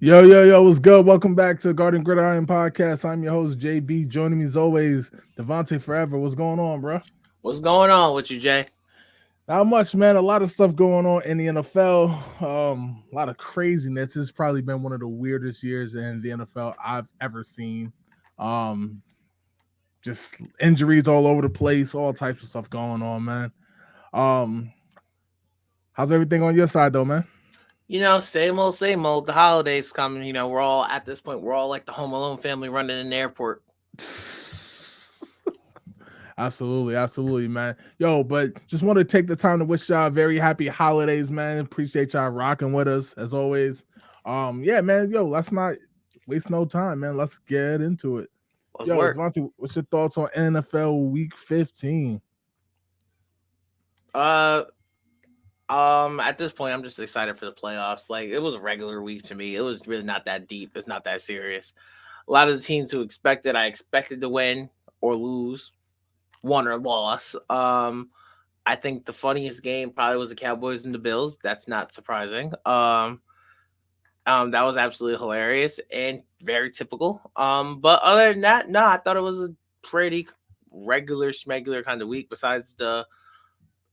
Yo, what's good? Welcome back to Gridiron podcast. I'm your host, JB. Joining me as always, Devontae Forever. What's going on, bro? What's going on with you, Jay? Not much, man. A lot of stuff going on in the NFL. A lot of craziness. It's probably been one of the weirdest years in the NFL I've ever seen. Um, just injuries all over the place, all types of stuff going on, man. Um, how's everything on your side though, man? Same old, same old. The holidays coming. We're all at this point. We're all like the Home Alone family running in the airport. Absolutely, man. Yo, but just want to take the time to wish y'all very happy holidays, man. Appreciate y'all rocking with us as always. Yeah, man. Yo, let's not waste no time, man. Let's get into it. Let's Yo, work. Devontae, what's your thoughts on NFL Week 15? Uh, at this point, I'm just excited for the playoffs. Like it was a regular week to me. It was really not that deep. It's not that serious. A lot of the teams who expected, I expected to win or lose, won or lost. I think the funniest game probably was the Cowboys and the Bills. That's not surprising. That was absolutely hilarious and very typical. But other than that, no, I thought it was a pretty regular, smegular kind of week. Besides the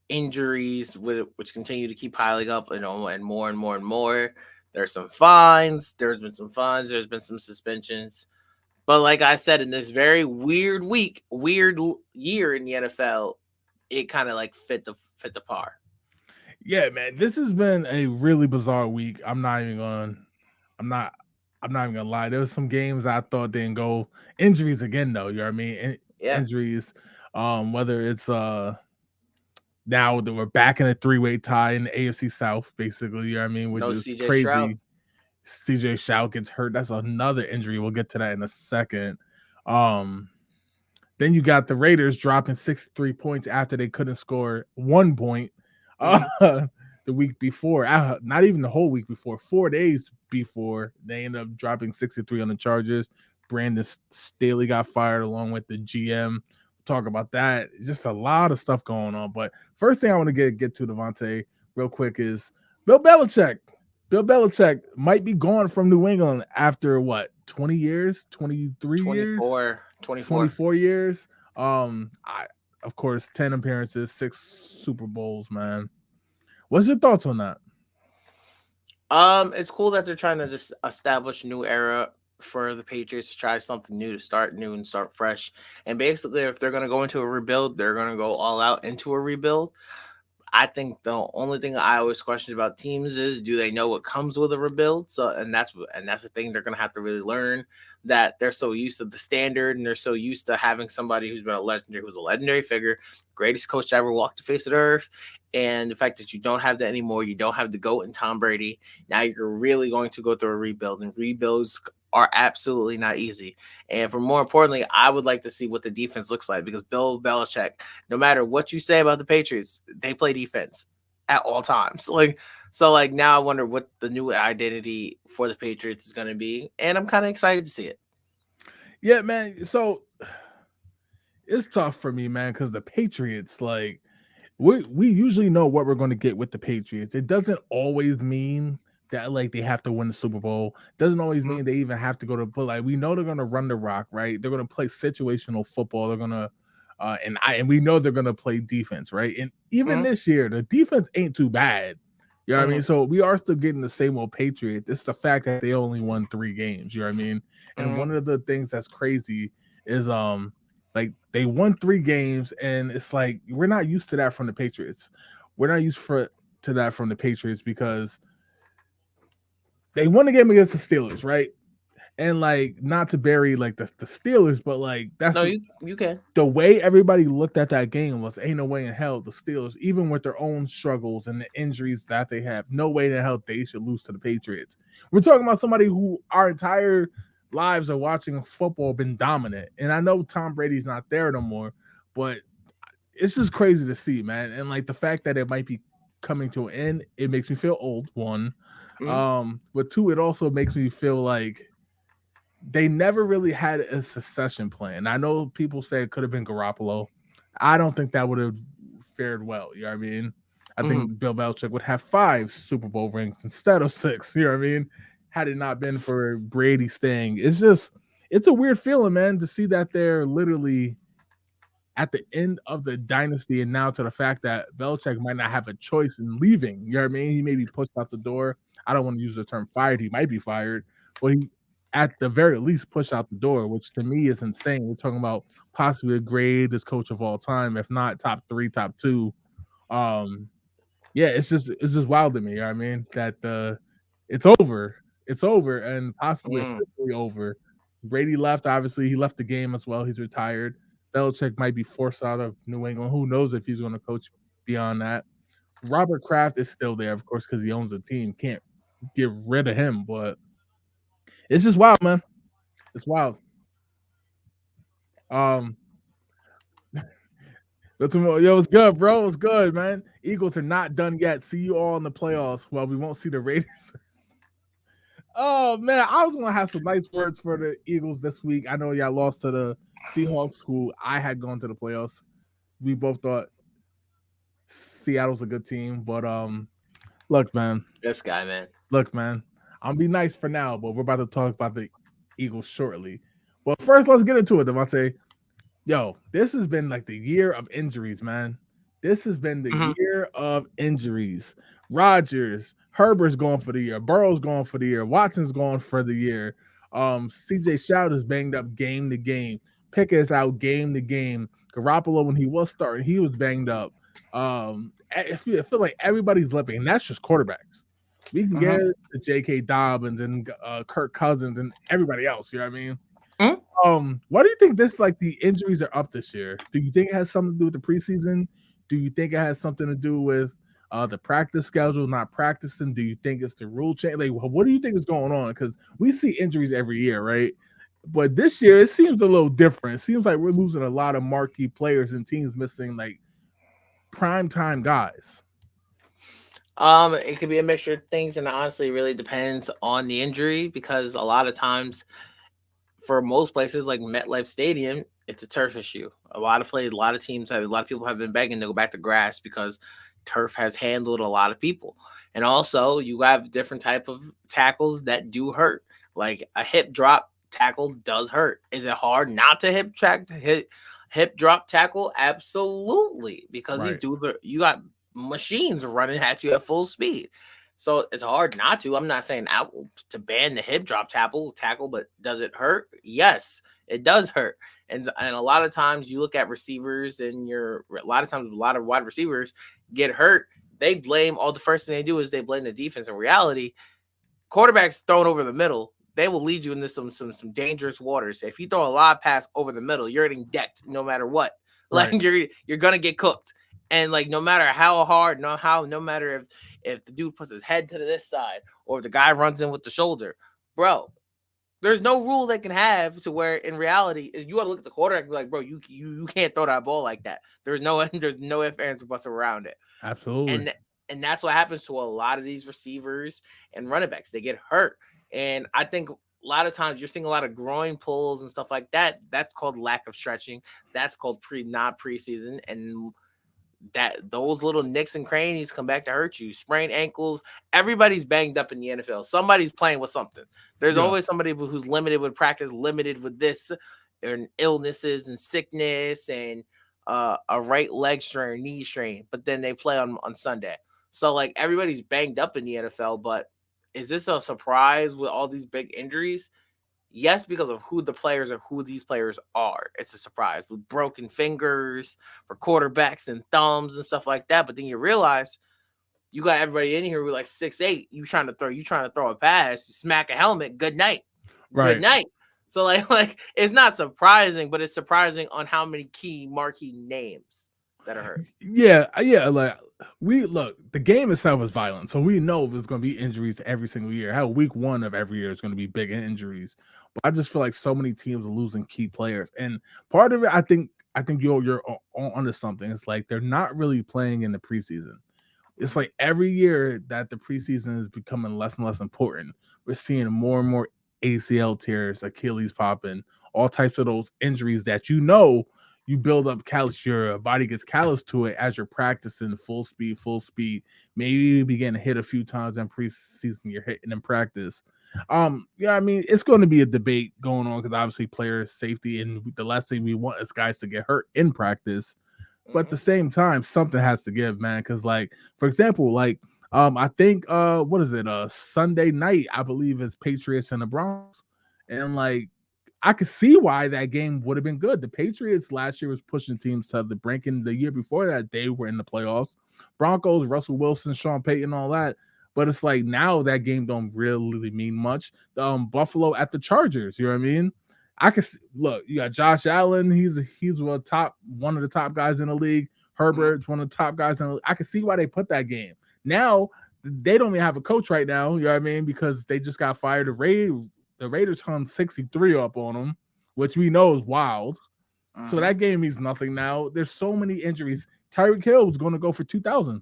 injuries, which continue to keep piling up, and more and more and more. There's some fines. There's been some fines. There's been some suspensions. But like I said, in this very weird week, year in the NFL, it kind of like fit the par. Yeah, man. This has been a really bizarre week. I'm not I'm not even gonna lie. There was some games I thought didn't go injuries again though, you know what I mean? Yeah, Injuries. Whether it's now that we're back in a three-way tie in the AFC South, basically, you know what I mean, which no is CJ Stroud. crazy. CJ Stroud gets hurt. That's another injury. We'll get to that in a second. Um, then you got the Raiders dropping 63 points after they couldn't score 1 point uh, Mm-hmm. the week before. Not even the whole week before, 4 days before they ended up dropping 63 on the Chargers. Brandon Staley got fired along with the GM. Talk about that. Just a lot of stuff going on. But first thing I want to get to, Devontae, real quick is Bill Belichick. Bill Belichick might be gone from New England after what, 20 years, 23 years, 24, 24. 24 years. I of course 10 appearances, 6 Super Bowls, man. What's your thoughts on that? It's cool that they're trying to just establish a new era for the Patriots to try something new, to start new and start fresh. And basically, if they're going to go into a rebuild, they're going to go all out into a rebuild. I think the only thing I always question about teams is, do they know what comes with a rebuild? So, and that's the thing they're gonna have to really learn, that they're so used to the standard and they're so used to having somebody who's a legendary figure, greatest coach to ever walk the face of the earth, and the fact that you don't have that anymore, you don't have the GOAT and Tom Brady. Now you're really going to go through a rebuild, and rebuilds are absolutely not easy. And for more importantly, I would like to see what the defense looks like, because Bill Belichick, no matter what you say about the Patriots, they play defense at all times. So now I wonder what the new identity for the Patriots is going to be, and I'm kind of excited to see it. Yeah, man. So it's tough for me, man, because the Patriots, like, we usually know what we're going to get with the Patriots. It doesn't always mean that like they have to win the Super Bowl. Doesn't always Mhm. mean they even have to go to. But like we know they're going to run the rock, right? They're going to play situational football. They're going to, and we know they're going to play defense, right? And even Mhm. this year, the defense ain't too bad. You know what I mean? Mhm. So we are still getting the same old Patriots. It's the fact that they only won 3 games. You know what I mean? And Mhm. one of the things that's crazy is like they won 3 games, and it's like we're not used to that from the Patriots. We're not used to that from the Patriots because they won the game against the Steelers, right? And like not to bury like the Steelers, but like No, you can. the way everybody looked at that game was ain't no way in hell the Steelers, even with their own struggles and the injuries that they have, no way in hell they should lose to the Patriots. We're talking about somebody who our entire lives are watching football been dominant. And I know Tom Brady's not there no more, but it's just crazy to see, man. And like the fact that it might be coming to an end, it makes me feel old, one. Mhm. But two, it also makes me feel like they never really had a succession plan. I know people say it could have been Garoppolo. I don't think that would have fared well. You know what I mean? I Mhm. think Bill Belichick would have 5 Super Bowl rings instead of 6. You know what I mean? had it not been for Brady staying. It's a weird feeling, man, to see that they're literally at the end of the dynasty, and now to the fact that Belichick might not have a choice in leaving. You know what I mean? He may be pushed out the door. I don't want to use the term fired. He might be fired, but he at the very least pushed out the door, which to me is insane. We're talking about possibly the greatest coach of all time, if not top 3, top 2. Um, yeah, it's just wild to me. You know what I mean? That it's over. It's over and possibly officially over. Brady left. Obviously, he left the game as well. He's retired. Belichick might be forced out of New England. Who knows if he's going to coach beyond that? Robert Kraft is still there, of course, because he owns the team. Can't get rid of him, but it's just wild, man. It's wild. Yo, it's good, bro. It's good, man. Eagles are not done yet. See you all in the playoffs. Well, we won't see the Raiders. Oh man, I was gonna have some nice words for the Eagles this week. I know y'all lost to the Seahawks, who I had gone to the playoffs. We both thought Seattle's a good team, but look, man. This guy, man. Look, man. I'll be nice for now, but we're about to talk about the Eagles shortly. But first, let's get into it, Devontae. Yo, this has been like the year of injuries, man. This has been the year of injuries. Rodgers, Herbert's going for the year. Burrow's going for the year. Watson's going for the year. CJ Stroud is banged up game to game. Pickett's out game to game. Garoppolo, when he was starting, he was banged up. I feel like everybody's limping, and that's just quarterbacks. We can get to J.K. Dobbins and Kirk Cousins and everybody else. You know what I mean? Why do you think the injuries are up this year? Do you think it has something to do with the preseason? Do you think it has something to do with the practice schedule not practicing? Do you think it's the rule change? Like, what do you think is going on? Because we see injuries every year, right? But this year it seems a little different. It seems like we're losing a lot of marquee players and teams missing like prime time guys. It could be a mixture of things, and honestly, it really depends on the injury, because a lot of times, for most places like MetLife Stadium, it's a turf issue. A lot of people have been begging to go back to grass because turf has handled a lot of people. And also, you have different type of tackles that do hurt. Like a hip drop tackle does hurt. Is it hard not to hip drop tackle? Absolutely, because these dudes you got machines running at you at full speed. So it's hard not to. I'm not saying out to ban the hip drop tackle, but does it hurt? Yes, it does hurt. And a lot of times you look at receivers, and a lot of wide receivers get hurt. They blame the first thing they do is they blame the defense. In reality, quarterbacks thrown over the middle, they will lead you into some dangerous waters. If you throw a lot of pass over the middle, you're getting decked no matter what. Like you're gonna get cooked. And like no matter how hard, no matter if the dude puts his head to this side or if the guy runs in with the shoulder, bro, there's no rule they can have to where in reality is you got to look at the quarterback and be like, bro, you can't throw that ball like that. There's no ifs, ands, or buts around it. Absolutely. And that's what happens to a lot of these receivers and running backs. They get hurt. And I think a lot of times you're seeing a lot of groin pulls and stuff like that. That's called lack of stretching. That's called not preseason. And that those little nicks and crannies come back to hurt you. Sprained ankles. Everybody's banged up in the NFL. Somebody's playing with something. There's always somebody who's limited with practice, limited with this, and illnesses and sickness and a right leg strain or knee strain. But then they play on Sunday. So like everybody's banged up in the NFL. But is this a surprise with all these big injuries? Yes, because of who the players are, who these players are. It's a surprise with broken fingers for quarterbacks and thumbs and stuff like that. But then you realize you got everybody in here with like 6'8". You trying to throw a pass, you smack a helmet. Good night. Right. Good night. So like it's not surprising, but it's surprising on how many marquee names that are hurt. Yeah. Like the game itself is violent, so we know there's going to be injuries every single year. How week 1 of every year is going to be big injuries. But I just feel like so many teams are losing key players, and part of it, I think you're onto something. It's like they're not really playing in the preseason. It's like every year that the preseason is becoming less and less important. We're seeing more and more ACL tears, Achilles popping, all types of those injuries that you build up callus, your body gets callous to it as you're practicing full speed. Maybe you begin to hit a few times in preseason, you're hitting in practice. Yeah, I mean, it's going to be a debate going on because obviously player safety, and the last thing we want is guys to get hurt in practice. But at the Mhm. same time, something has to give, man. Because, like, for example, like, I think what is it? Sunday night, I believe, is Patriots and the Broncos. And like I could see why that game would have been good. The Patriots last year was pushing teams to the brink, and the year before that, they were in the playoffs. Broncos, Russell Wilson, Sean Payton, all that. But it's like now that game don't really mean much. Buffalo at the Chargers, you know what I mean? I can look. You got Josh Allen. He's one of the top guys in the league. Mhm. Herbert's one of the top guys in the league. I can see why they put that game. Now they don't even have a coach right now. You know what I mean? Because they just got fired. The Raiders hung 63 up on them, which we know is wild. So Mhm. that game means nothing now. There's so many injuries. Tyreek Hill was going to go for 2,000,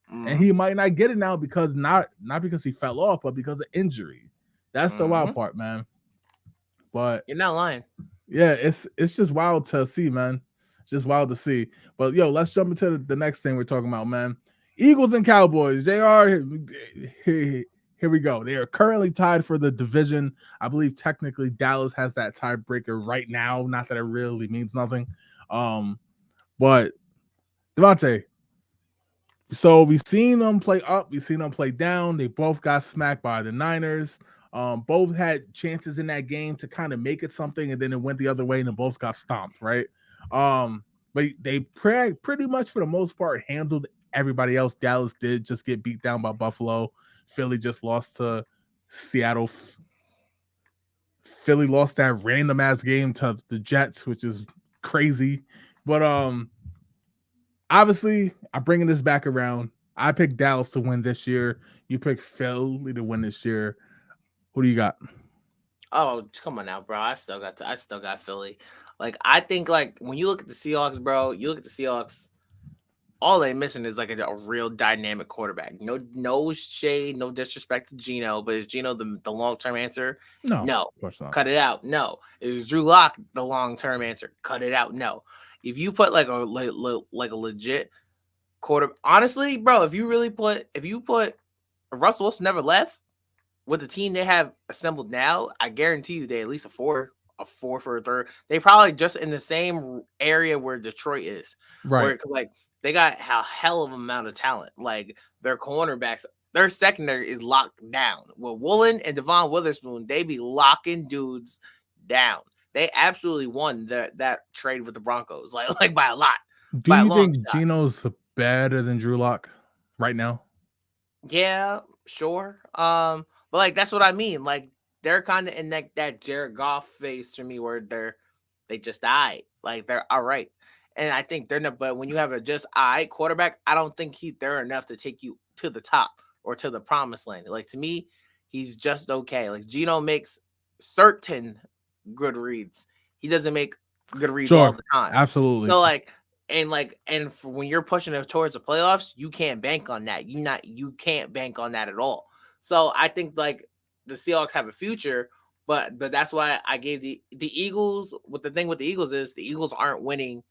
and Mhm. he might not get it now because not because he fell off, but because of injury. That's the wild Mhm. part, man. But You're not lying. yeah, it's just wild to see, man. It's just wild to see. But yo, let's jump into the next thing we're talking about, man. Eagles and Cowboys. JR, here we go. They are currently tied for the division. I believe technically Dallas has that tiebreaker right now. Not that it really means nothing. But Devontae, so we've seen them play up, we've seen them play down. They both got smacked by the Niners. Both had chances in that game to kind of make it something, and then it went the other way, and they both got stomped, right? But they pretty much for the most part handled everybody else. Dallas did just get beat down by Buffalo. Philly just lost to Seattle. Philly lost that random ass game to the Jets, which is crazy. But obviously, I'm bringing this back around. I picked Dallas to win this year. You picked Philly to win this year. Who do you got? Oh, come on now, bro. I still got Philly. Like I think like when you look at the Seahawks, bro, you look at the Seahawks, all they missing is like a real dynamic quarterback. No shade, no disrespect to Gino, but is Gino the long term answer? No, No. of course not. Cut it out. No. Is Drew Lock the long term answer? Cut it out. No. If you put like like a legit quarter, honestly, bro, if you put if Russell Wilson never left with the team they have assembled now, I guarantee you they at least a four for a third. They probably just in the same area where Detroit is, Right. where like they got a hell of amount of talent. Like their cornerbacks, their secondary is locked down. With Woolen and Devon Witherspoon, they be locking dudes down. They absolutely won that trade with the Broncos, like by a lot, Do by a you long think shot. Gino's better than Drew Lock right now? Yeah, sure. But like that's what I mean. Like they're kind of in that Jared Goff phase to me where they just died. Like they're all right. And I think they're not, but when you have a just I quarterback, I don't think they're enough to take you to the top or to the promised land. Like to me, he's just okay. Like Gino makes certain good reads. He doesn't make good reads all Sure. the time. Absolutely. So and for when you're pushing it towards the playoffs, you can't bank on that. You can't bank on that at all. So I think like the Seahawks have a future, but that's why I gave the Eagles. What the thing with the Eagles is the Eagles aren't winning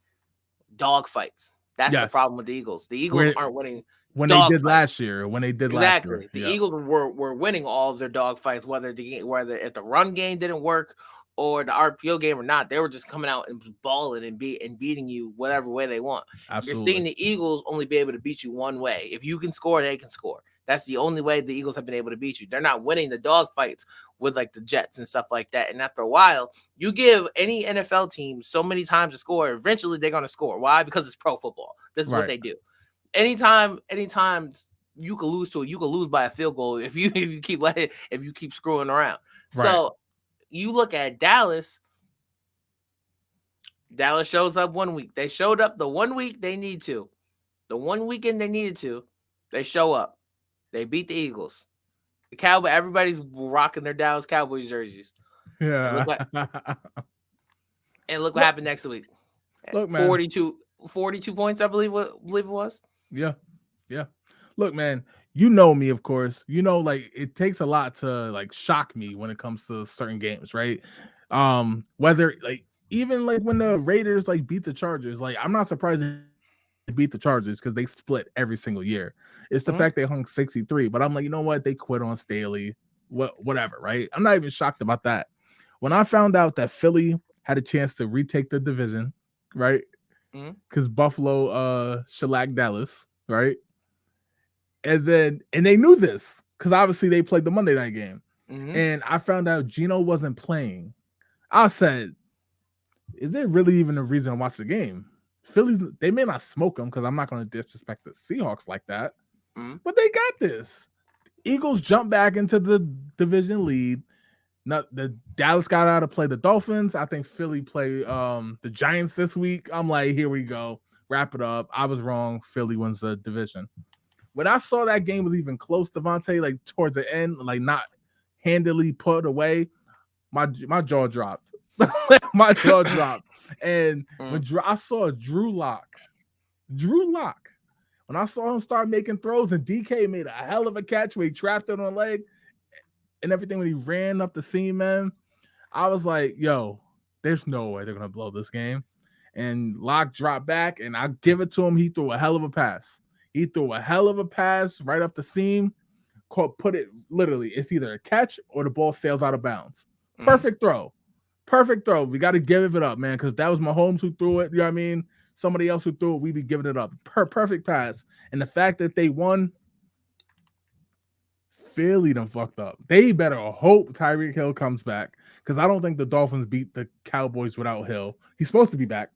dog fights. That's the Yes. problem with the Eagles. The Eagles Where aren't winning when they dog did fights. last year, when they did last year. Exactly. The Yeah. Eagles were winning all of their dog fights, whether if the run game didn't work or the RPO game or not, they were just coming out and balling and beating you whatever way they want. You're seeing Absolutely. the Eagles only be able to beat you one way. If you can score, they can score. That's the only way the Eagles have been able to beat you. They're not winning the dog fights with like the Jets and stuff like that. And after a while, you give any NFL team so many times to score, eventually they're going to score. Why? Because it's pro football. This is what Right. they do. Anytime you could lose to it. You could lose by a field goal if you keep screwing around. Right. So you look at Dallas. Dallas shows up one week. They showed up the one week they need to. The one weekend they needed to. They show up. They beat the Eagles. The Cowboy. Everybody's rocking their Dallas Cowboys jerseys. And Yeah. look what look, happened next week. look, man. 42 points, I believe it was. Yeah. Yeah. Look, man, you know me, of course. You know, like it takes a lot to like shock me when it comes to certain games, right? Whether like even like when the Raiders like beat the Chargers, like I'm not surprised they beat the Chargers because they split every single year. It's the fact they hung 63, but I'm like, you know what? They quit on Staley, whatever, right? I'm not even shocked about that. When I found out that Philly had a chance to retake the division, right? Because Buffalo shellacked Dallas, right? And they knew this because obviously they played the Monday night game. And I found out Geno wasn't playing. I said, is there really even a reason to watch the game? Phillies, they may not smoke them because I'm not going to disrespect the Seahawks like that, but they got this. Eagles jump back into the division lead. Not the Dallas got out to play the Dolphins. I think Philly play the Giants this week. I'm like, here we go. Wrap it up. I was wrong. Philly wins the division. When I saw that game was even close, Devontae, like towards the end, like not handily put away, my jaw dropped. My jaw dropped. And when I saw Drew Lock, when I saw him start making throws and DK made a hell of a catch where he trapped it on a leg and everything when he ran up the seam, man, I was like, yo, there's no way they're going to blow this game. And Locke dropped back, and I give it to him. He threw a hell of a pass. He threw a hell of a pass right up the seam. Put it literally, it's either a catch or the ball sails out of bounds. Perfect throw. Perfect throw. We got to give it up, man, because that was Mahomes who threw it. You know what I mean? Somebody else who threw it, we'd be giving it up. Perfect pass. And the fact that they won, Philly done fucked up. They better hope Tyreek Hill comes back because I don't think the Dolphins beat the Cowboys without Hill. He's supposed to be back.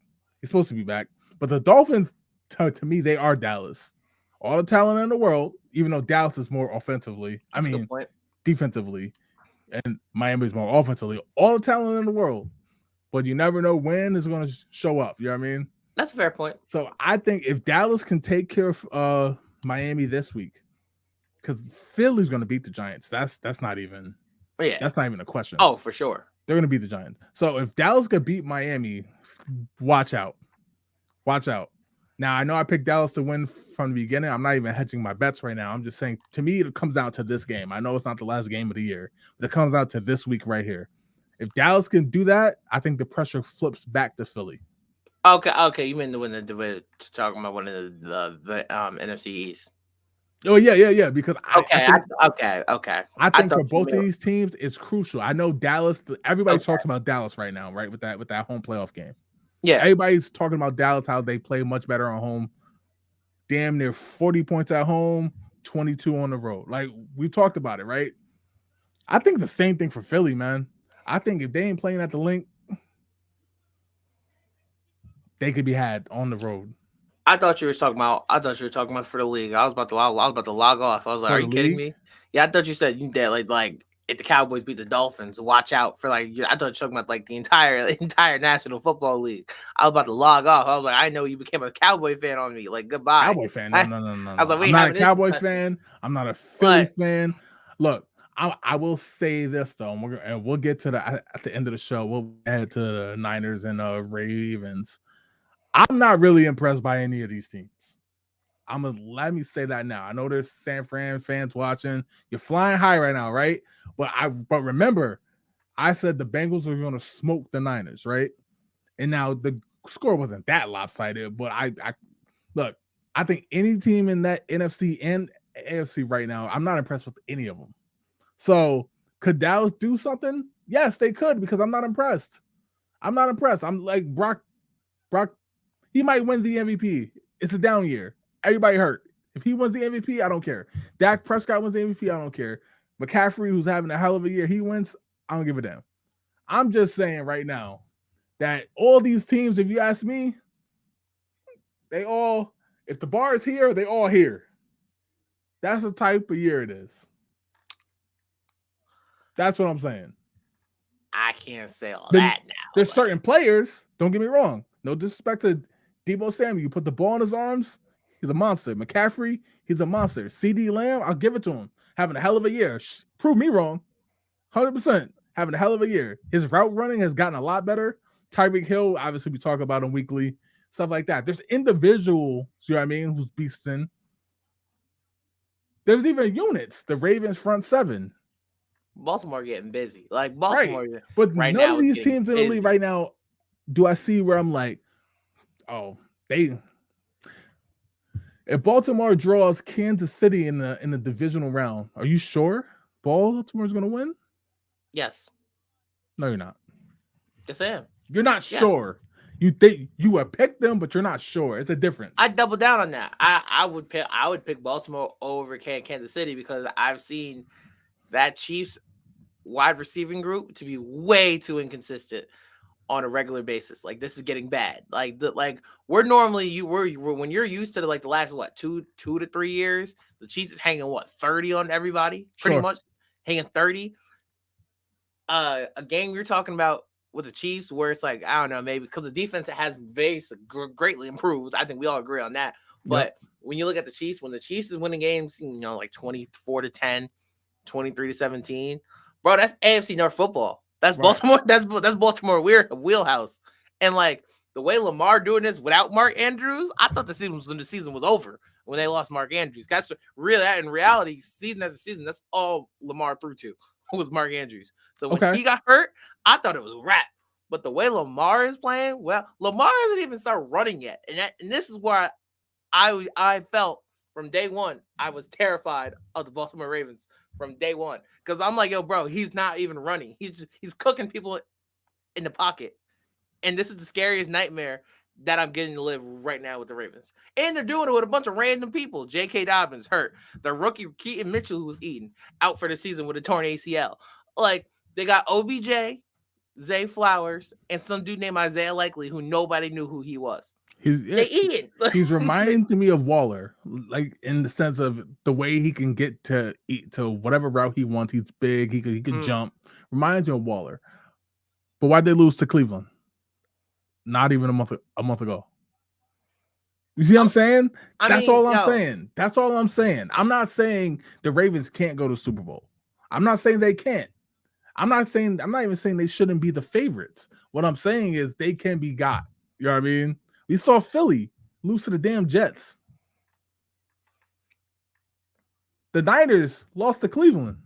But the Dolphins, to me, they are Dallas. All the talent in the world, even though Dallas is more offensively. Defensively. And Miami's more offensively. All the talent in the world. But you never know when it's going to show up. You know what I mean? That's a fair point. So I think if Dallas can take care of Miami this week, because Philly's going to beat the Giants. That's not even that's not even a question. Oh, for sure. They're going to beat the Giants. So if Dallas could beat Miami, watch out. Watch out. Now, I know I picked Dallas to win from the beginning. I'm not even hedging my bets right now. I'm just saying, to me, it comes down to this game. I know it's not the last game of the year, but it comes out to this week right here. If Dallas can do that, I think the pressure flips back to Philly. Okay. You mean to win the division? Talking about winning the NFC East. Oh yeah. Because okay. I think for both of these teams, it's crucial. I know Dallas. Everybody's talking about Dallas right now, right? With that home playoff game. Yeah, everybody's talking about Dallas, how they play much better on home. Damn near 40 points at home, 22 on the road. Like we talked about it, right? I think the same thing for Philly, man. I think if they ain't playing at the Link, they could be had on the road. I thought you were talking about for the league. I was about to log off. I was like, "Are you kidding me?" Yeah, I thought you said that like if the Cowboys beat the Dolphins, watch out for like. I thought you were talking about like the entire National Football League. I was about to log off. I was like, I know you became a Cowboy fan on me. Like goodbye. Cowboy fan? No. I was like, wait, I'm not a Cowboy fan. I'm not a Philly fan. Look, I will say this though, and we'll get to at the end of the show. We'll head to the Niners and Ravens. I'm not really impressed by any of these teams. Let me say that now. I know there's San Fran fans watching. You're flying high right now, right? But remember, I said the Bengals were going to smoke the Niners, right? And now the score wasn't that lopsided, but I look, I think any team in that NFC and AFC right now, I'm not impressed with any of them. So could Dallas do something? Yes, they could, because I'm not impressed. I'm like Brock, he might win the MVP. It's a down year. Everybody hurt. If he wins the MVP, I don't care. Dak Prescott wins the MVP, I don't care. McCaffrey, who's having a hell of a year, he wins, I don't give a damn. I'm just saying right now that all these teams, if you ask me, if the bar is here, they all here. That's the type of year it is. That's what I'm saying. I can't say all that now. There's certain players, don't get me wrong. No disrespect to Deebo Samuel. You put the ball in his arms, he's a monster. McCaffrey, he's a monster. CD Lamb, I'll give it to him. Having a hell of a year. Prove me wrong. 100%. Having a hell of a year. His route running has gotten a lot better. Tyreek Hill, obviously we talk about him weekly. Stuff like that. There's individuals, you know what I mean, who's beasting. There's even units. The Ravens front seven. Baltimore getting busy. Like Baltimore. Right. But none of these teams in the league right now do I see where I'm like, oh, they if Baltimore draws Kansas City in the divisional round, are you sure Baltimore's gonna win? Yes. No, you're not. Yes, I am. You're not Yes. sure. You think you would pick them, but you're not sure. It's a I difference. double down on that. I would pick Baltimore over Kansas City because I've seen that Chiefs wide receiving group to be way too inconsistent on a regular basis. Like this is getting bad. Like we're normally when you're used to like the last what 2 to 3 years, the Chiefs is hanging what 30 on everybody, pretty Sure. much hanging 30. A game you're talking about with the Chiefs where it's like I don't know maybe because the defense has greatly improved. I think we all agree on that. Yep. But when you look at the Chiefs, when the Chiefs is winning games, like 24-10, 23-17, bro, that's AFC North football. That's Right. Baltimore. That's Baltimore wheelhouse. And like the way Lamar doing this without Mark Andrews, I thought the season was over when they lost Mark Andrews. That's real. In reality, season as a season, that's all Lamar threw to was Mark Andrews. So when Okay. he got hurt, I thought it was wrap. But the way Lamar is playing, well, Lamar hasn't even started running yet, and this is where I felt from day one. I was terrified of the Baltimore Ravens from day one because I'm like, yo, bro, he's not even running. He's cooking people in the pocket, and this is the scariest nightmare that I'm getting to live right now with the Ravens. And they're doing it with a bunch of random people. J.K. Dobbins hurt. The rookie Keaton Mitchell, who was eaten, out for the season with a torn ACL. Like they got OBJ, Zay Flowers, and some dude named Isaiah Likely, who nobody knew who he was. They eating. He's reminding me of Waller, like in the sense of the way he can get to eat to whatever route he wants. He's big. He could jump. Reminds me of Waller. But why'd they lose to Cleveland? Not even a month ago. You see what I'm saying? That's all I'm saying. That's all I'm saying. I'm not saying the Ravens can't go to Super Bowl. I'm not saying they can't. I'm not even saying they shouldn't be the favorites. What I'm saying is they can be got. You know what I mean? We saw Philly lose to the damn Jets. The Niners lost to Cleveland.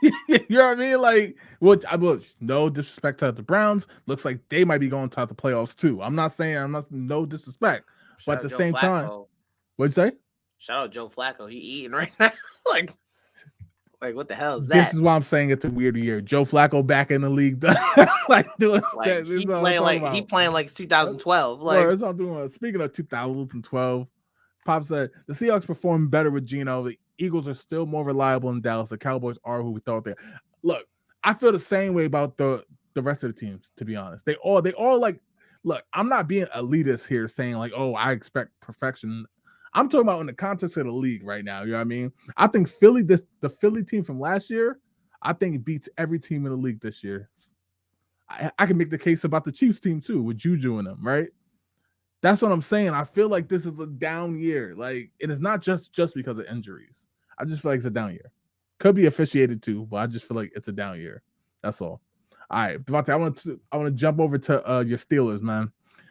You know what I mean? Like, which I will no disrespect to the Browns. Looks like they might be going to the playoffs too. I'm not no disrespect, but at the same time, what'd you say? Shout out Joe Flacco. He eating right now. like what the hell is that? This is why I'm saying it's a weird year. Joe Flacco back in the league, like doing like he playing like it's 2012. Like that's what I'm doing. Speaking of 2012, Pop said the Seahawks performed better with Geno. The Eagles are still more reliable in Dallas. The Cowboys are who we thought they are. Look, I feel the same way about the rest of the teams, to be honest. They all like, look, I'm not being elitist here saying like, oh, I expect perfection. I'm talking about in the context of the league right now. You know what I mean? I think the Philly team from last year, I think it beats every team in the league this year. I can make the case about the Chiefs team too, with Juju and them, right? That's what I'm saying. I feel like this is a down year. Like it is not just because of injuries. I just feel like it's a down year. Could be officiated too, but I just feel like it's a down year. That's all. All right, Devontae, I want to jump over to your Steelers, man.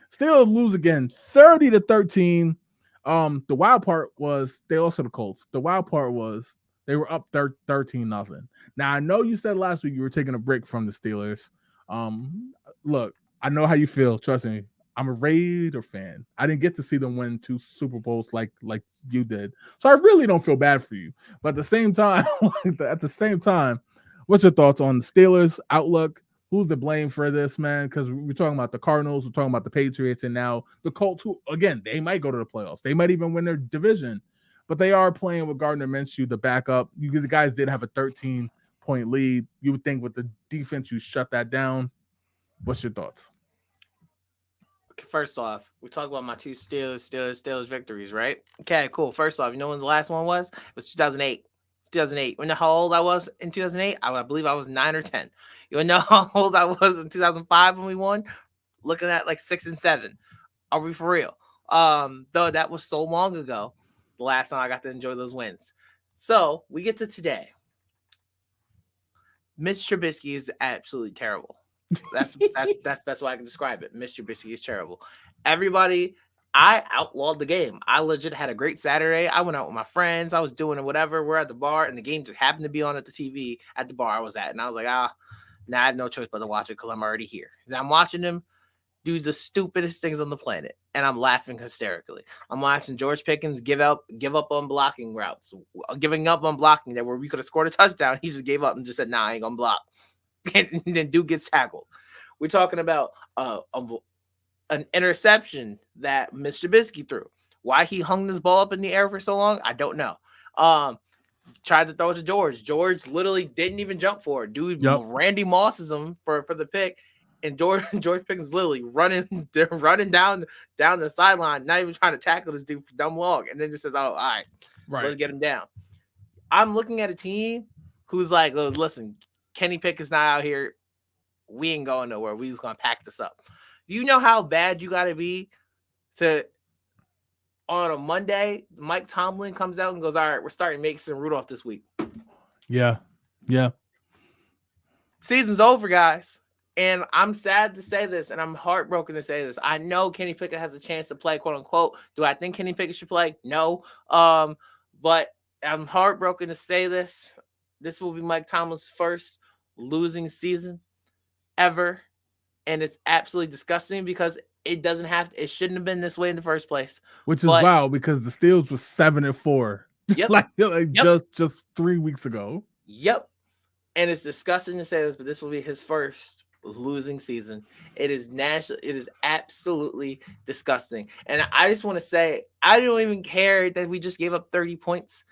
Steelers lose again, 30-13. The wild part was they also the Colts. The wild part was they were up 13-0. Now I know you said last week you were taking a break from the Steelers. Look, I know how you feel. Trust me. I'm a Raider fan. I didn't get to see them win 2 Super Bowls like you did, so I really don't feel bad for you. But at the same time, what's your thoughts on the Steelers' outlook? Who's to blame for this, man? Because we're talking about the Cardinals, we're talking about the Patriots, and now the Colts, who, again, they might go to the playoffs. They might even win their division, but they are playing with Gardner Minshew, the backup. The guys did have a 13-point lead. You would think with the defense, you shut that down. What's your thoughts? First off, we talk about my 2 Steelers victories, right? Okay, cool. First off, you know when the last one was? It was 2008. 2008. You know how old I was in 2008? I believe I was 9 or 10. You know how old I was in 2005 when we won? Looking at like 6 and 7. Are we for real? Though that was so long ago, the last time I got to enjoy those wins. So we get to today. Mitch Trubisky is absolutely terrible. That's the best way I can describe it. Mr. Trubisky is terrible. Everybody, I outlawed the game. I legit had a great Saturday. I went out with my friends. I was doing whatever. We're at the bar, and the game just happened to be on at the TV at the bar I was at. And I was like, Now I have no choice but to watch it because I'm already here. And I'm watching him do the stupidest things on the planet, and I'm laughing hysterically. I'm watching George Pickens give up on blocking routes, giving up on blocking that where we could have scored a touchdown. He just gave up and just said, "Nah, I ain't gonna block," and then dude gets tackled. We're talking about an interception that Mr. Trubisky threw. Why he hung this ball up in the air for so long, I don't know. Tried to throw it to George. George literally didn't even jump for it. Dude, Randy Mosses him for the pick. And George Pickens literally running down the sideline, not even trying to tackle this dude for dumb long, and then just says, "Oh, all right, let's get him down." I'm looking at a team who's like, "Oh, listen, Kenny Pickett's not out here. We ain't going nowhere. We just gonna pack this up." Do you know how bad you got to be to on a Monday? Mike Tomlin comes out and goes, "All right, we're starting Mason Rudolph this week." Yeah. Season's over, guys. And I'm sad to say this, and I'm heartbroken to say this. I know Kenny Pickett has a chance to play, quote unquote. Do I think Kenny Pickett should play? No. But I'm heartbroken to say this. This will be Mike Tomlin's first losing season ever. And it's absolutely disgusting because it shouldn't have been this way in the first place. Which is wild because the Steelers was 7-4. Yep. just 3 weeks ago. Yep. And it's disgusting to say this, but this will be his first losing season. It is national. It is absolutely disgusting. And I just want to say, I don't even care that we just gave up 30 points.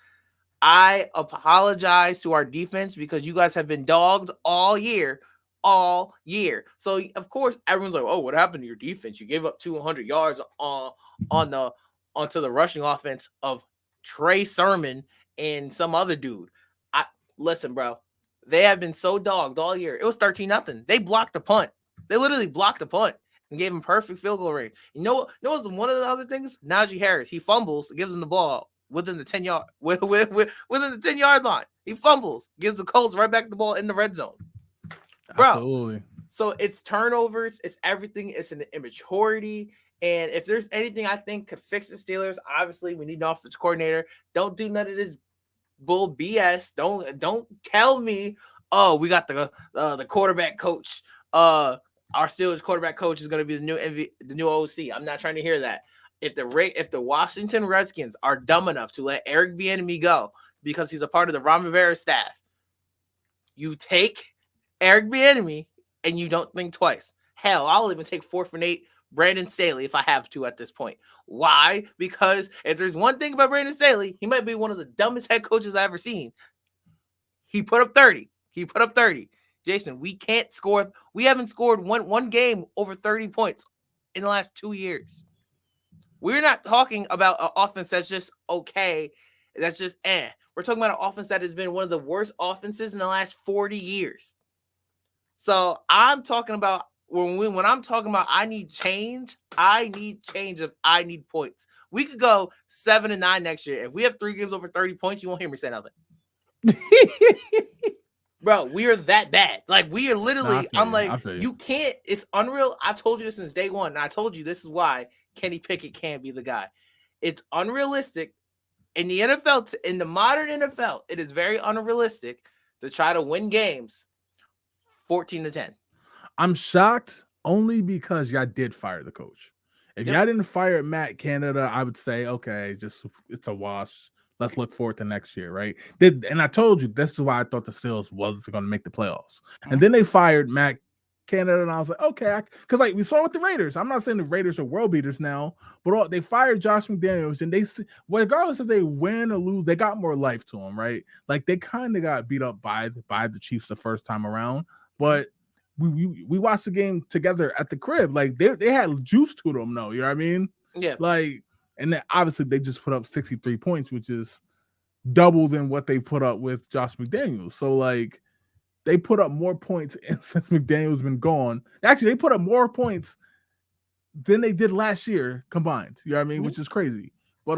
I apologize to our defense because you guys have been dogged all year. So of course everyone's like, "Oh, what happened to your defense? You gave up 200 yards onto the rushing offense of Trey Sermon and some other dude." Listen, bro. They have been so dogged all year. It was 13-0. They blocked the punt. They literally blocked the punt and gave him perfect field goal rate. You know what's one of the other things? Najee Harris. He fumbles, gives him the ball within the 10-yard within the 10-yard line. He fumbles, gives the Colts right back the ball in the red zone. Bro. Absolutely. So it's turnovers, it's everything, it's an immaturity. And if there's anything I think could fix the Steelers, obviously we need an offensive coordinator. Don't do none of this bull BS. Don't tell me, "Oh, we got the quarterback coach. Our Steelers quarterback coach is going to be the new OC." I'm not trying to hear that. If the Washington Redskins are dumb enough to let Eric Bieniemy go because he's a part of the Ron Rivera staff, you take Eric Bieniemy and you don't think twice. Hell, I'll even take 4th and 8 Brandon Staley if I have to at this point. Why? Because if there's one thing about Brandon Staley, he might be one of the dumbest head coaches I've ever seen. He put up 30. Jason, we can't score. We haven't scored one game over 30 points in the last 2 years. We're not talking about an offense that's just okay. That's just We're talking about an offense that has been one of the worst offenses in the last 40 years. So I'm talking about when I'm talking about I need change I need points. We could go 7-9 next year. If we have 3 games over 30 points, you won't hear me say nothing. Bro, we are that bad. Like, we are literally, you can't, it's unreal. I've told you this since day one, and I told you this is why Kenny Pickett can't be the guy. It's unrealistic. In the NFL, in the modern NFL, it is very unrealistic to try to win games 14-10. I'm shocked only because y'all did fire the coach. If y'all didn't fire Matt Canada, I would say, okay, it's a wash. Let's look forward to next year, right? And I told you, this is why I thought the Steelers wasn't going to make the playoffs. And then they fired Matt Canada, and I was like, okay, because like we saw with the Raiders. I'm not saying the Raiders are world beaters now, but they fired Josh McDaniels, and regardless if they win or lose, they got more life to them, right? Like they kind of got beat up by the Chiefs the first time around, but we watched the game together at the crib. Like they had juice to them, though. You know what I mean? Yeah. Like, and then obviously they just put up 63 points, which is double than what they put up with Josh McDaniels. So like they put up more points since McDaniels been gone. Actually, they put up more points than they did last year combined. You know what I mean? Which is crazy. But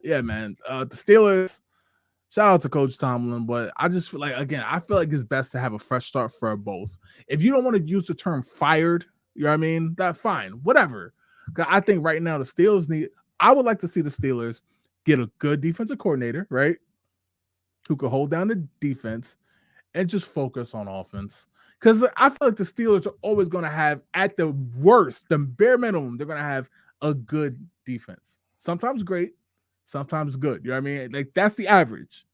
yeah, man. The Steelers. Shout out to Coach Tomlin, but I just feel like, again, I feel like it's best to have a fresh start for both. If you don't want to use the term fired, you know what I mean? That's fine, whatever. Because I think right now the Steelers I would like to see the Steelers get a good defensive coordinator, right? Who could hold down the defense and just focus on offense. Because I feel like the Steelers are always going to have, at the worst, the bare minimum, they're going to have a good defense. Sometimes great, sometimes good. You know what I mean? Like, that's the average.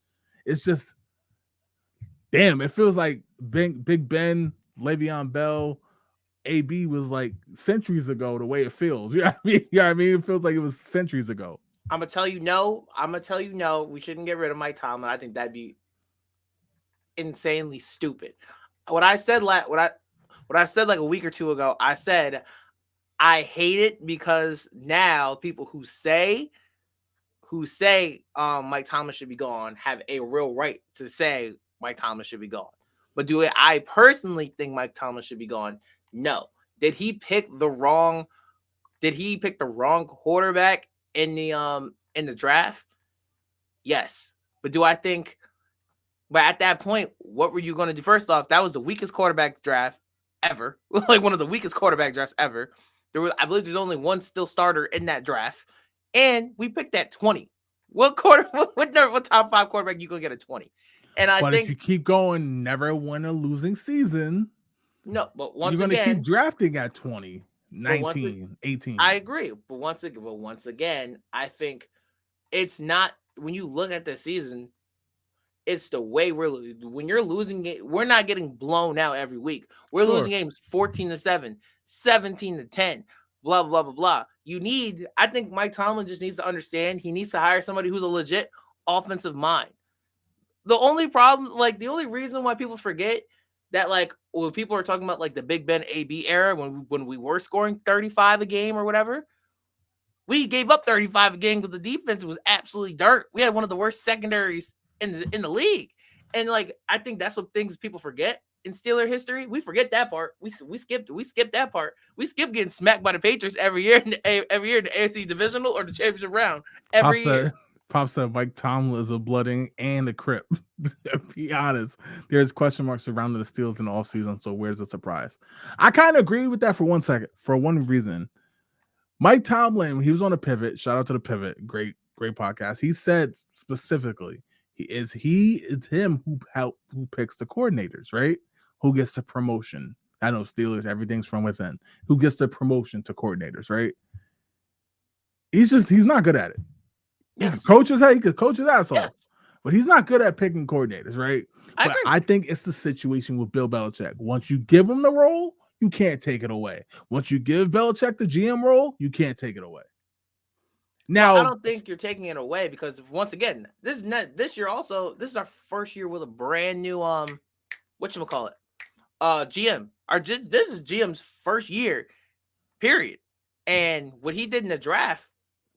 It's just, damn, it feels like Big Ben, Le'Veon Bell, AB was like centuries ago, the way it feels. You know what I mean? You know what I mean? It feels like it was centuries ago. I'm gonna tell you no. I'm gonna tell you no. We shouldn't get rid of Mike Tomlin. I think that'd be insanely stupid. What I said what I said like a week or two ago, I said I hate it because now people who say Mike Tomlin should be gone have a real right to say Mike Tomlin should be gone. But do I personally think Mike Tomlin should be gone? No. Did he pick the wrong quarterback in the draft? Yes. But at that point, what were you going to do? First off, that was the weakest quarterback draft ever. Like one of the weakest quarterback drafts ever. I believe there's only one still starter in that draft. And we picked at 20. What top 5 quarterback you gonna get at 20? And I think if you keep going, never win a losing season. No, but you're gonna keep drafting at 20, 19, 18. I agree. But once again, I think it's not when you look at the season, it's the way when you're losing it, we're not getting blown out every week. We're losing games 14-7, 17-10. Blah, blah, blah, blah. I think Mike Tomlin just needs to understand he needs to hire somebody who's a legit offensive mind. The only reason why people forget that, like, when people are talking about like the Big Ben AB era, when we were scoring 35 a game or whatever, we gave up 35 a game because the defense was absolutely dirt. We had one of the worst secondaries in the league. And like, I think that's what things people forget. In Steeler history, we forget that part. We skipped that part. We skip getting smacked by the Patriots every year in the AFC divisional or the championship round every year. Pop said Mike Tomlin is a blooding and a Crip. Be honest, there's question marks surrounding the Steelers in the offseason. So where's the surprise? I kind of agree with that for one reason. Mike Tomlin, he was on a Pivot. Shout out to the Pivot, great podcast. He said specifically, it's him who picks the coordinators, right? Who gets the promotion? I know Steelers, everything's from within. Who gets the promotion to coordinators, right? He's not good at it. Yes. He could coach his ass off, but he's not good at picking coordinators, right? I think it's the situation with Bill Belichick. Once you give him the role, you can't take it away. Once you give Belichick the GM role, you can't take it away. Now, I don't think you're taking it away because once again, this year also, this is our first year with a brand new whatchamacallit, GM. This is GM's first year, period. And what he did in the draft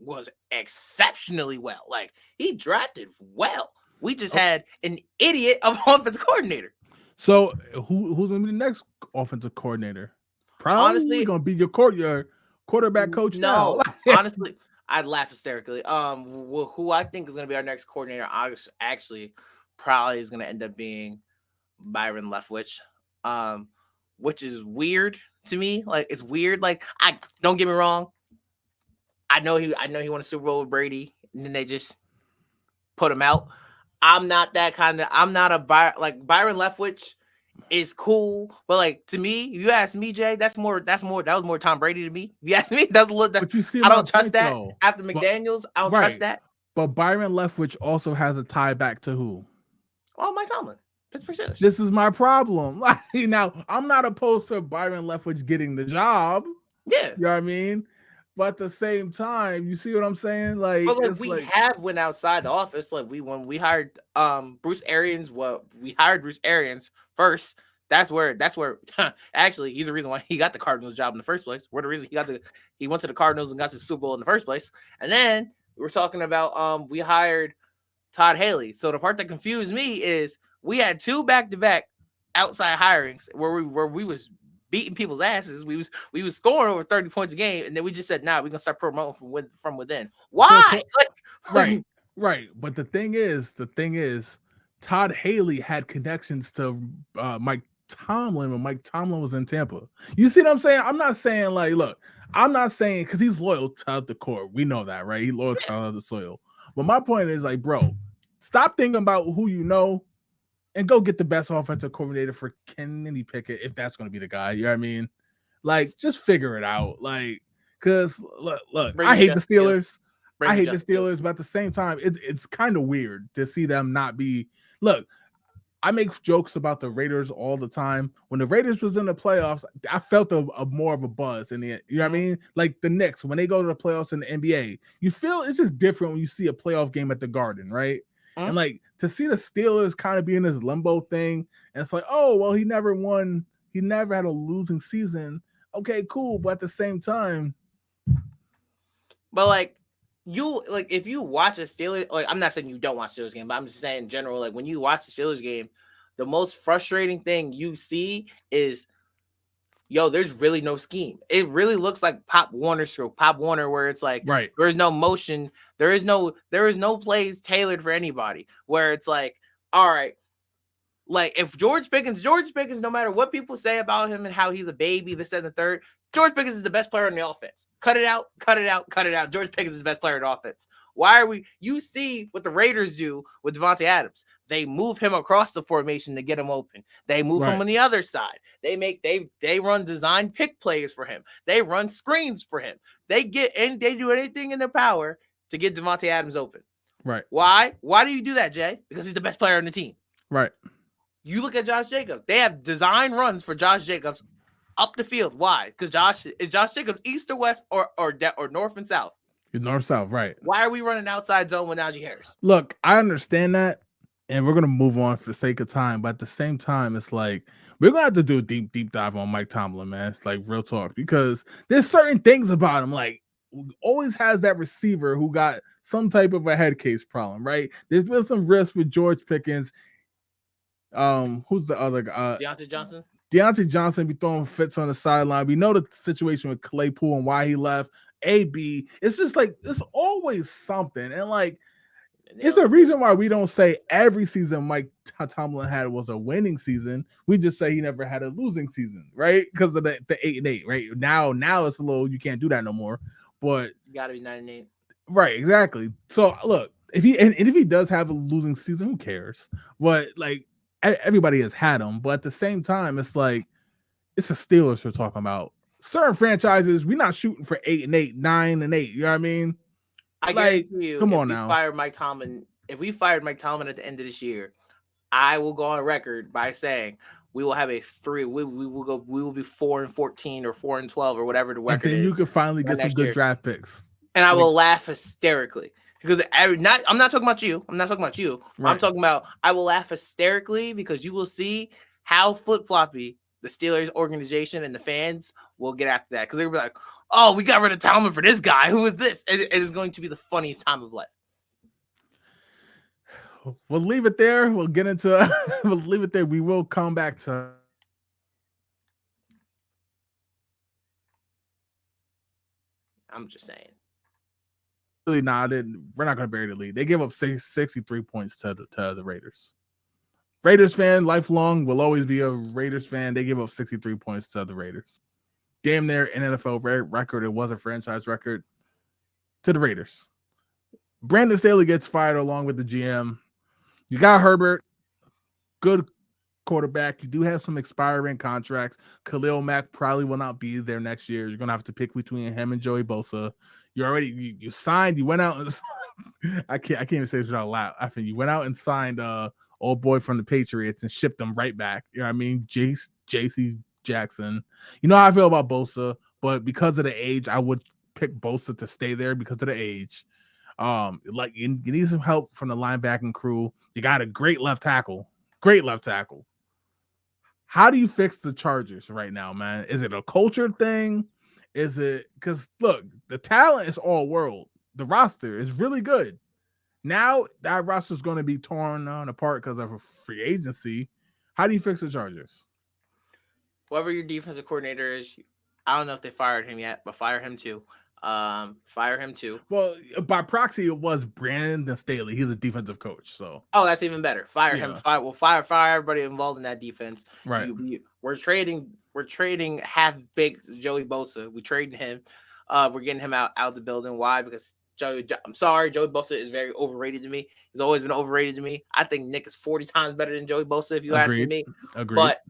was exceptionally well. Like, he drafted well. We just had an idiot of offensive coordinator. So who's gonna be the next offensive coordinator? Probably honestly, gonna be your quarterback coach. No, honestly, I'd laugh hysterically. Who I think is gonna be our next coordinator actually probably is gonna end up being Byron Leftwich, which is weird to me. Like, it's weird. Like, I don't get me wrong. I know he won a Super Bowl with Brady, and then they just put him out. I'm not Byron Leftwich is cool, but like, to me, if you ask me, Jay, that was more Tom Brady to me. If you ask me, that's a little. I don't trust that. Though. After McDaniels, I don't trust that. But Byron Leftwich also has a tie back to who? Oh, Mike Tomlin. This is my problem. Now, I'm not opposed to Byron Leftwich getting the job. Yeah, you know what I mean. But at the same time, you see what I'm saying? Like, but we have went outside the office. Like, when we hired Bruce Arians, we hired Bruce Arians first. That's where actually he's the reason why he got the Cardinals job in the first place. We're the reason he went to the Cardinals and got to the Super Bowl in the first place. And then we're talking about we hired Todd Haley. So the part that confused me is we had 2 back-to-back outside hirings where we was beating people's asses. We was scoring over 30 points a game, and then we just said, "Nah, we're gonna start promoting from within." Why? Right. But the thing is, Todd Haley had connections to Mike Tomlin when Mike Tomlin was in Tampa. You see what I'm saying? I'm not saying because he's loyal to the core. We know that, right? He's loyal to the soil. But my point is, like, bro, stop thinking about who you know and go get the best offensive coordinator for Kenny Pickett if that's going to be the guy. You know what I mean? Like, just figure it out. Like, because look, Bring I me hate the Justin Fields. Steelers. Bring I me hate the Justin Fields. Steelers, but at the same time, it's kind of weird to see them not be. Look, I make jokes about the Raiders all the time. When the Raiders was in the playoffs, I felt a more of a buzz in the, you know what I mean? Like the Knicks, when they go to the playoffs in the NBA, you feel it's just different when you see a playoff game at the Garden, right? And like to see the Steelers kind of be in this limbo thing, and it's like, oh, well, he never won, he never had a losing season. Okay, cool. But at the same time, But like if you watch a Steelers, like I'm not saying you don't watch Steelers game, but I'm just saying in general, like when you watch the Steelers game, the most frustrating thing you see is, yo, there's really no scheme. It really looks like Pop Warner stroke, Pop Warner, where it's like right, there's no motion, there is no plays tailored for anybody. Where it's like, all right, like if George Pickens, no matter what people say about him and how he's a baby, this and the third, George Pickens is the best player in the offense. Cut it out, cut it out, cut it out. George Pickens is the best player in the offense. Why are we? You see what the Raiders do with Devontae Adams. They move him across the formation to get him open. They move him on the other side. They run design pick plays for him. They run screens for him. They do anything in their power to get Devontae Adams open. Right. Why? Why do you do that, Jay? Because he's the best player on the team. Right. You look at Josh Jacobs. They have design runs for Josh Jacobs up the field. Why? Because Josh Jacobs east or west or north and south? North south, right? Why are we running outside zone with Najee Harris? Look, I understand that, and we're gonna move on for the sake of time. But at the same time, it's like we're gonna have to do a deep dive on Mike Tomlin, man. It's like real talk, because there's certain things about him, like always has that receiver who got some type of a head case problem, right? There's been some risks with George Pickens. Who's the other guy? Deontay Johnson. Deontay Johnson be throwing fits on the sideline. We know the situation with Claypool and why he left. AB, it's just like it's always something, and like it's a reason why we don't say every season Mike Tomlin had was a winning season. We just say he never had a losing season, right? Because of the 8-8, right? Now it's a little, you can't do that no more. But you gotta be 9-8. Right, exactly. So look, if he does have a losing season, who cares? But like everybody has had them. But at the same time, it's like it's the Steelers we're talking about. Certain franchises, we're not shooting for 8-8, 9-8. You know what I mean? I guarantee you, come on now. If we fired Mike Tomlin at the end of this year, I will go on record by saying we will have a 3. We will be 4-14 or 4-12 or whatever the record is. You could finally get some good draft picks. And I will laugh hysterically because I'm not talking about you. I'm not talking about you. Right. I'm talking about I will laugh hysterically because you will see how flip-floppy the Steelers organization and the fans will get after that, because they'll be like, oh, we got rid of Tomlin for this guy. Who is this? It is going to be the funniest time of life. We'll leave it there. We'll get into we'll leave it there. We will come back to I'm just saying. Really not. We're not going to bury the lead. They gave up 63 points to the Raiders. Raiders fan, lifelong, will always be a Raiders fan. They give up 63 points to the Raiders. Damn near an NFL record. It was a franchise record to the Raiders. Brandon Staley gets fired along with the GM. You got Herbert, good quarterback. You do have some expiring contracts. Khalil Mack probably will not be there next year. You're going to have to pick between him and Joey Bosa. You signed. You went out and I can't even say this without laughing. You went out and signed old boy from the Patriots and shipped them right back. You know what I mean? J.C. Jackson. You know how I feel about Bosa, but because of the age, I would pick Bosa to stay there because of the age. Like you need some help from the linebacking crew. You got a great left tackle. How do you fix the Chargers right now, man? Is it a culture thing? Is it because look, the talent is all world. The roster is really good. Now that roster is going to be torn apart because of a free agency. How do you fix the Chargers? Whoever your defensive coordinator is, I don't know if they fired him yet, but fire him too. Well, by proxy, it was Brandon Staley. He's a defensive coach, so that's even better. Fire him. Fire everybody involved in that defense. Right. We're trading half baked Joey Bosa. We trading him. We're getting him out of the building. Why? Because I'm sorry, Joey Bosa is very overrated to me. He's always been overrated to me. I think Nick is 40 times better than Joey Bosa, if you asking Agreed. me. Agreed. But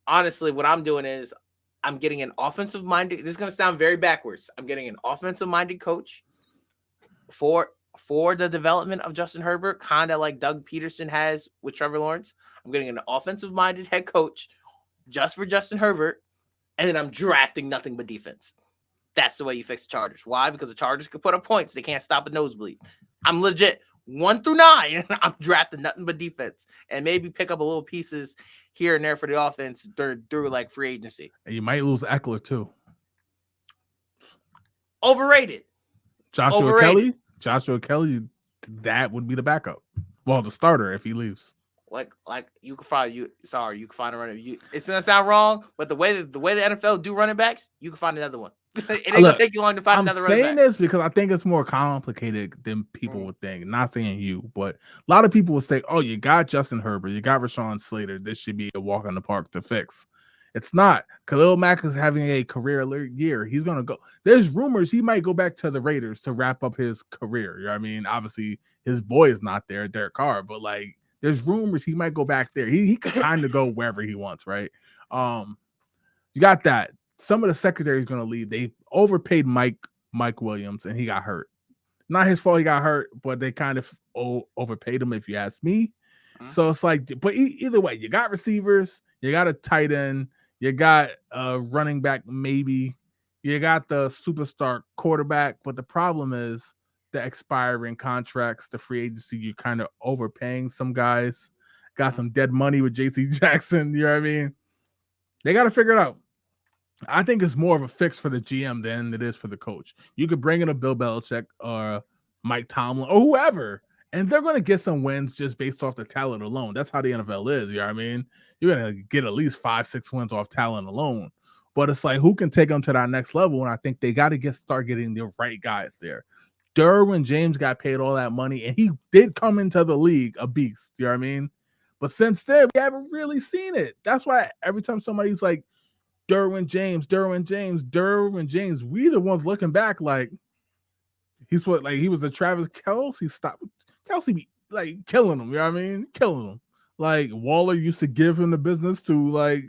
honestly, what I'm doing is I'm getting an offensive minded. This is gonna sound very backwards. I'm getting an offensive minded coach for the development of Justin Herbert, kind of like Doug Peterson has with Trevor Lawrence. I'm getting an offensive minded head coach just for Justin Herbert, and then I'm drafting nothing but defense. That's the way you fix the Chargers. Why? Because the Chargers can put up points. They can't stop a nosebleed. I'm legit 1 through 9. I'm drafting nothing but defense and maybe pick up a little pieces here and there for the offense through like free agency. And you might lose Eckler too. Overrated. Joshua Kelly, that would be the backup. Well, the starter if he leaves. Like you can find you can find a running. It's gonna sound wrong, but the way the NFL do running backs, you can find another one. It ain't gonna take you long to find another running back. I'm saying this because I think it's more complicated than people would think. Not saying you, but a lot of people will say, "Oh, you got Justin Herbert, you got Rashawn Slater. This should be a walk in the park to fix." It's not. Khalil Mack is having a career year. He's gonna go. There's rumors he might go back to the Raiders to wrap up his career. You know what I mean? Obviously, his boy is not there, Derek Carr, but like. There's rumors he might go back there. He could kind of go wherever he wants, right? You got that. Some of the secondaries going to leave. They overpaid Mike Williams, and he got hurt. Not his fault he got hurt, but they kind of overpaid him, if you ask me. So it's like, but either way, you got receivers, you got a tight end, you got a running back, maybe. You got the superstar quarterback, but the problem is, the expiring contracts, the free agency, you're kind of overpaying some guys. Got some dead money with JC Jackson. You know what I mean? They got to figure it out. I think it's more of a fix for the GM than it is for the coach. You could bring in a Bill Belichick or Mike Tomlin or whoever, and they're going to get some wins just based off the talent alone. That's how the NFL is. You know what I mean? You're going to get at least 5-6 wins off talent alone. But it's like, who can take them to that next level? And I think they got to start getting the right guys there. Derwin James got paid all that money, and he did come into the league a beast. You know what I mean? But since then, we haven't really seen it. That's why every time somebody's like, Derwin James, we the ones looking back like, he was the Travis Kelce. Kelce be like killing him. You know what I mean? Killing him. Like Waller used to give him the business to like,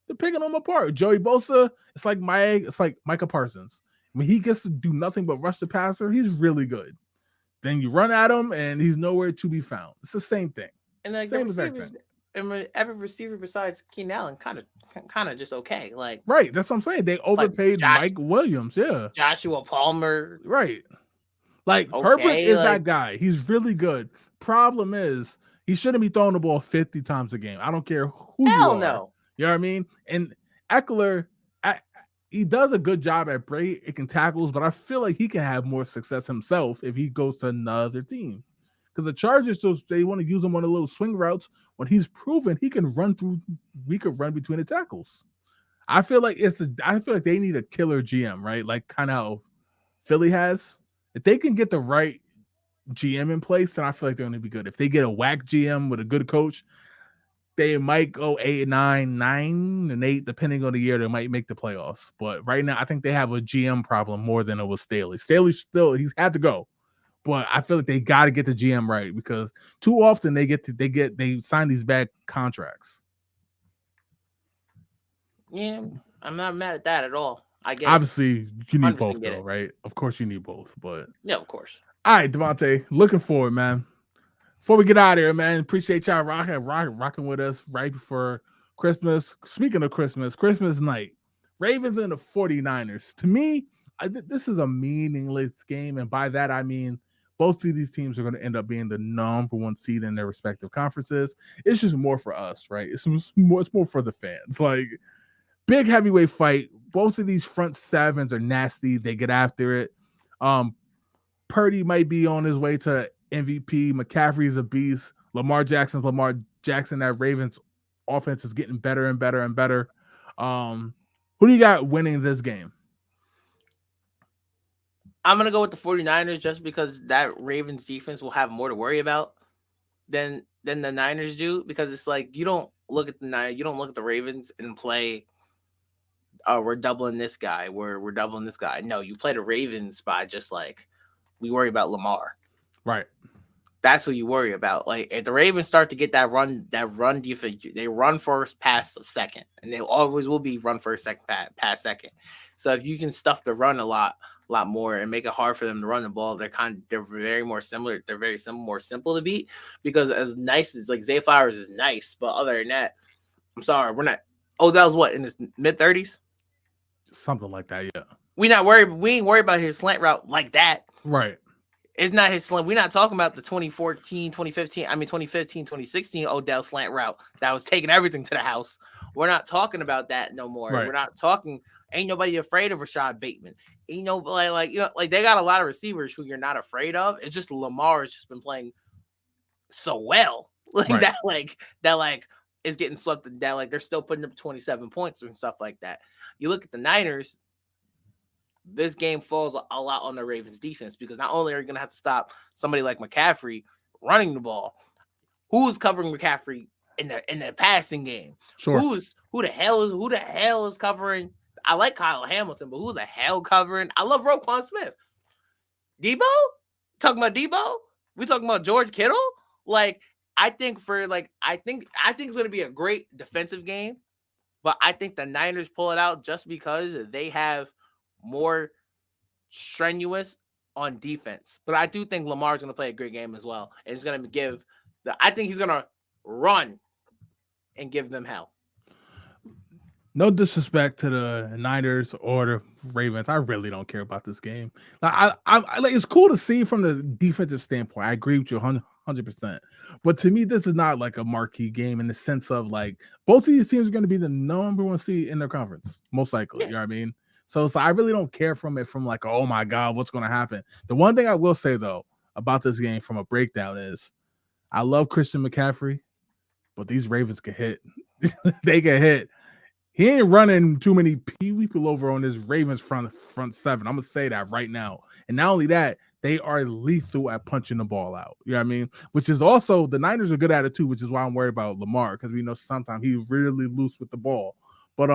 they're picking him apart. Joey Bosa, it's like Micah Parsons. When he gets to do nothing but rush the passer, he's really good. Then you run at him, and he's nowhere to be found. It's the same thing. And like the receivers, every receiver besides Keenan Allen, kind of just okay. Like right, that's what I'm saying. They overpaid Mike Williams, yeah. Joshua Palmer, right? Like okay, Herbert is that guy. He's really good. Problem is, he shouldn't be throwing the ball 50 times a game. I don't care who you are. No. You know what I mean? And Eckler. He does a good job at breaking tackles, but I feel like he can have more success himself if he goes to another team. Because the Chargers, they want to use him on the little swing routes when he's proven he can run through. We could run between the tackles. I feel like they need a killer GM, right? Like kind of how Philly has. If they can get the right GM in place, then I feel like they're going to be good. If they get a whack GM with a good coach, they might go 8, 9, 9, and 8, depending on the year. They might make the playoffs. But right now, I think they have a GM problem more than it was Staley. Staley he's had to go, but I feel like they got to get the GM right because too often they sign these bad contracts. Yeah, I'm not mad at that at all. I get obviously you need both though, right? Of course you need both, but yeah, of course. All right, Devontae, looking forward, man. Before we get out of here, man, appreciate y'all rocking with us right before Christmas. Speaking of Christmas night, Ravens and the 49ers. To me, this is a meaningless game, and by that I mean both of these teams are going to end up being the number one seed in their respective conferences. It's just more for us, right? It's more for the fans. Like, big heavyweight fight. Both of these front sevens are nasty. They get after it. Purdy might be on his way to MVP. McCaffrey's a beast. Lamar Jackson. That Ravens offense is getting better and better and better. Who do you got winning this game? I'm going to go with the 49ers just because that Ravens defense will have more to worry about than the Niners do, because it's like you don't look at the Ravens and play we're doubling this guy, we're doubling this guy. No, you play the Ravens by just like we worry about Lamar. Right. That's what you worry about. Like if the Ravens start to get that run defense, they run first, pass second, and they always will be run first, second, pass second. So if you can stuff the run a lot more and make it hard for them to run the ball, they're very more similar. They're very simple, more simple to beat because as nice as like Zay Flowers is nice, but other than that, I'm sorry, we're not. Odell's what in his mid-30s, something like that. Yeah, we ain't worried about his slant route like that. Right. It's not his slant. We're not talking about the 2015, 2016 Odell slant route that was taking everything to the house. We're not talking about that no more. Right. We're not talking. Ain't nobody afraid of Rashad Bateman. Ain't nobody like they got a lot of receivers who you're not afraid of. It's just Lamar has just been playing so well, Right. that is getting swept down. Like they're still putting up 27 points and stuff like that. You look at the Niners. This game falls a lot on the Ravens defense because not only are you going to have to stop somebody like McCaffrey running the ball, who's covering McCaffrey in the passing game? Sure. Who the hell is covering? I like Kyle Hamilton, but who the hell covering? I love Roquan Smith. Debo? Talking about Debo? We talking about George Kittle? Like I think it's going to be a great defensive game, but I think the Niners pull it out just because they have more strenuous on defense. But I do think Lamar's going to play a great game as well. And he's going to I think he's going to run and give them hell. No disrespect to the Niners or the Ravens. I really don't care about this game. I like it's cool to see from the defensive standpoint. I agree with you 100%. But to me, this is not like a marquee game in the sense of like both of these teams are going to be the number one seed in their conference, most likely. Yeah. You know what I mean? So I really don't care from like, oh my God, what's going to happen? The one thing I will say, though, about this game from a breakdown is I love Christian McCaffrey, but these Ravens can hit. They can hit. He ain't running too many people over on this Ravens front seven. I'm going to say that right now. And not only that, they are lethal at punching the ball out. You know what I mean? Which is also, the Niners are good at it too, which is why I'm worried about Lamar, because we know sometimes he's really loose with the ball. But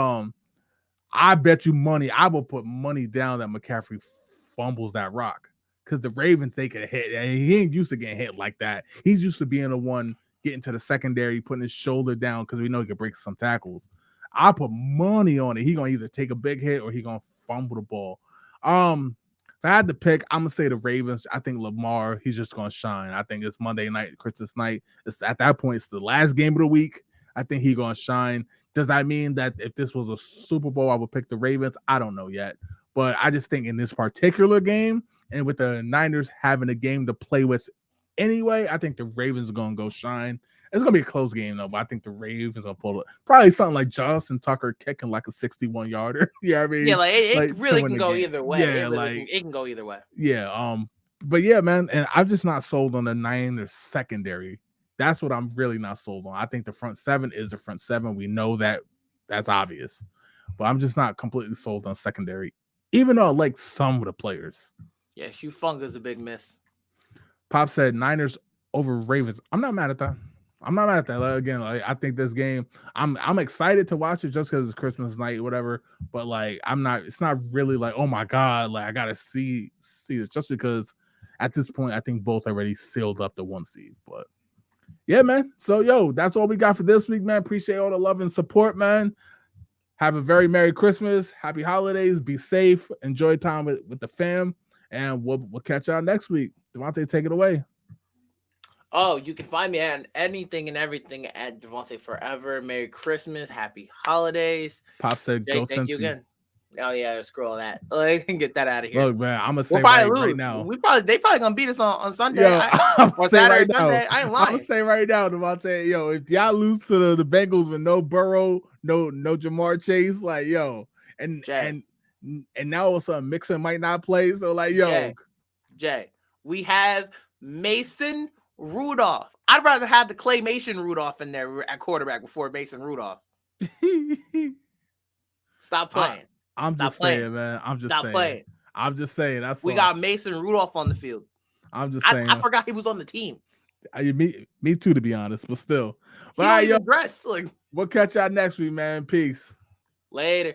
I bet you money. I will put money down that McCaffrey fumbles that rock because the Ravens, they can hit. And he ain't used to getting hit like that. He's used to being the one getting to the secondary, putting his shoulder down because we know he can break some tackles. I put money on it. He gonna either take a big hit or he gonna fumble the ball. If I had to pick, I'm gonna say the Ravens. I think Lamar, he's just gonna shine. I think it's Monday night, Christmas night. It's at that point, it's the last game of the week. I think he's gonna shine. Does that mean that if this was a Super Bowl, I would pick the Ravens? I don't know yet. But I just think in this particular game, and with the Niners having a game to play with anyway, I think the Ravens are going to go shine. It's going to be a close game, though, but I think the Ravens are going to pull it. Probably something like Justin Tucker kicking like a 61-yarder. You know what I mean? Yeah, it really can go either way. Yeah, it can go either way. Yeah, but yeah, man, and I'm just not sold on the Niners secondary. That's what I'm really not sold on. I think the front seven is the front seven. We know that. That's obvious. But I'm just not completely sold on secondary, even though I like some of the players. Yeah, Hugh Funk is a big miss. Pop said Niners over Ravens. I'm not mad at that. Again, I think this game, I'm excited to watch it just because it's Christmas night or whatever. But I'm not. It's not really like, oh my God, I gotta see this just because at this point I think both already sealed up the 1 seed. But yeah, man. So that's all we got for this week, man. Appreciate all the love and support, man. Have a very Merry Christmas, Happy Holidays. Be safe. Enjoy time with the fam, and we'll catch y'all next week. Devontae, take it away. Oh, you can find me on anything and everything at Devontae Forever. Merry Christmas, Happy Holidays. Pop said, Jake, go thank you Cincy. again. Oh yeah, scroll that. Get that out of here. Look, man, I'm gonna say right now. They probably gonna beat us on Sunday. Or Saturday right Sunday. I ain't lying. I'm gonna say right now, Devontae, if y'all lose to the Bengals with no Burrow, no Jamar Chase, and now all of a sudden Mixon might not play. So Jay, we have Mason Rudolph. I'd rather have the Claymation Rudolph in there at quarterback before Mason Rudolph. Stop playing. I'm just saying, man. Stop playing. I'm just saying. We got Mason Rudolph on the field. I'm just saying. I forgot he was on the team. Me too, to be honest, but still. But all right, we'll catch y'all next week, man. Peace. Later.